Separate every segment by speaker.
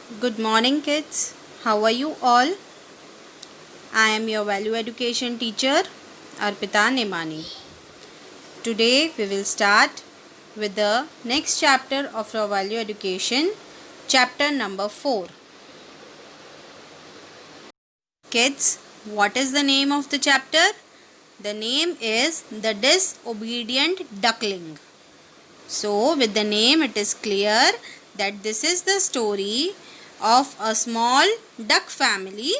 Speaker 1: Good morning, kids. How are you all? I am your value education teacher, Arpita Nemani. Today we will start with the next chapter of our value education, chapter number 4. Kids, what is the name of the chapter? The name is The Disobedient Duckling. So, with the name, it is clear that this is the story of a small duck family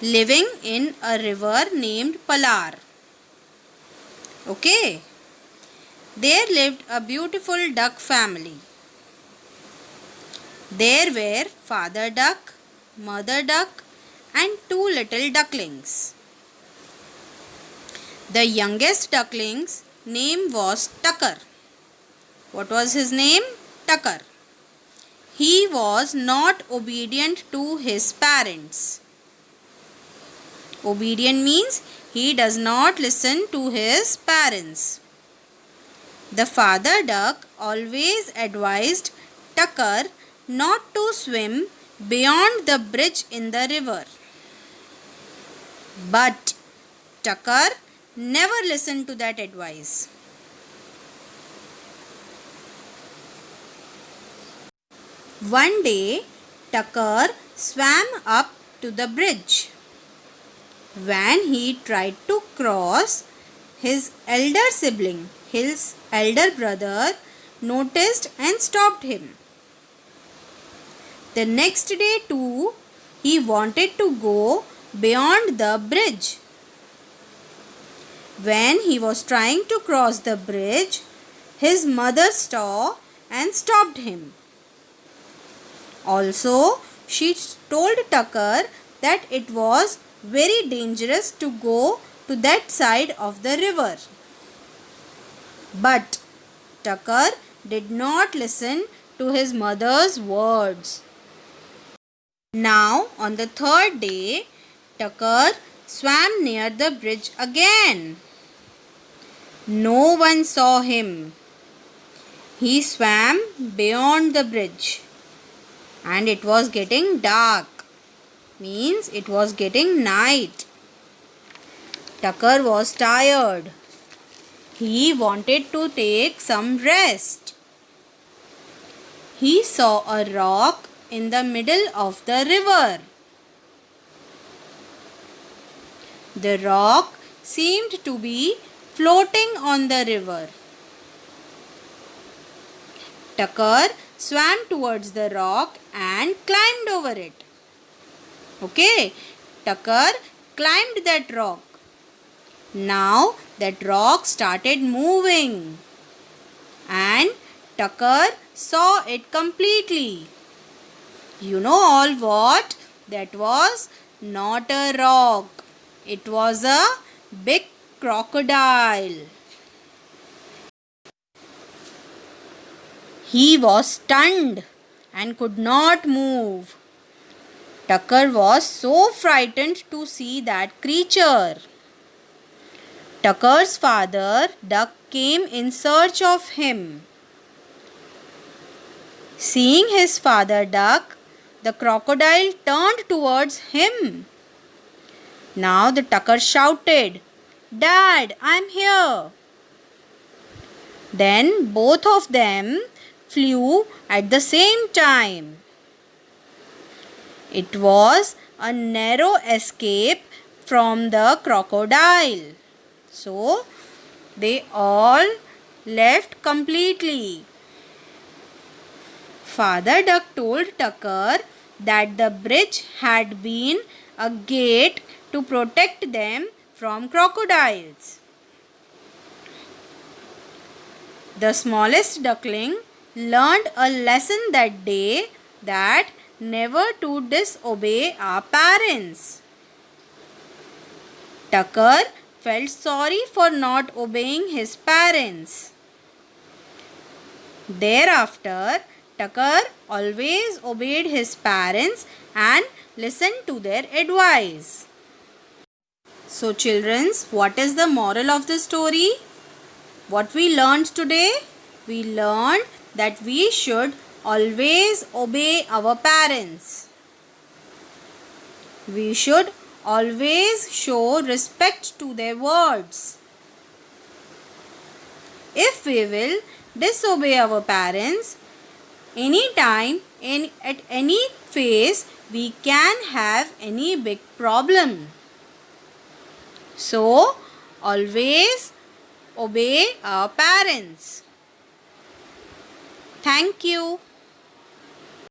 Speaker 1: living in a river named Palar. Okay, there lived a beautiful duck family. There were father duck, mother duck, and two little ducklings. The youngest duckling's name was Tucker. What was his name? Tucker. He was not obedient to his parents. Obedient means he does not listen to his parents. The father duck always advised Tucker not to swim beyond the bridge in the river. But Tucker never listened to that advice. One day, Tucker swam up to the bridge. When he tried to cross, his elder sibling, his elder brother, noticed and stopped him. The next day too, he wanted to go beyond the bridge. When he was trying to cross the bridge, his mother saw and stopped him. Also, she told Tucker that it was very dangerous to go to that side of the river. But Tucker did not listen to his mother's words. Now, on the third day, Tucker swam near the bridge again. No one saw him. He swam beyond the bridge, and it was getting dark. Means it was getting night. Tucker was tired. He wanted to take some rest. He saw a rock in the middle of the river. The rock seemed to be floating on the river. Tucker swam towards the rock and climbed over it. Okay, Tucker climbed that rock. Now that rock started moving and Tucker saw it completely. You know all what? That was not a rock. It was a big crocodile. He was stunned and could not move. Tucker was so frightened to see that creature. Tucker's father duck came in search of him. Seeing his father duck, the crocodile turned towards him. Now the Tucker shouted, "Dad, I'm here." Then both of them flew at the same time. It was a narrow escape from the crocodile. So they all left completely. Father Duck told Tucker that the bridge had been a gate to protect them from crocodiles. The smallest duckling learned a lesson that day that never to disobey our parents. Tucker felt sorry for not obeying his parents. Thereafter, Tucker always obeyed his parents and listened to their advice. So children, what is the moral of the story? What we learned today? We learned that we should always obey our parents. We should always show respect to their words. If we will disobey our parents, anytime, at any phase, we can have any big problem. So, always obey our parents. Thank you.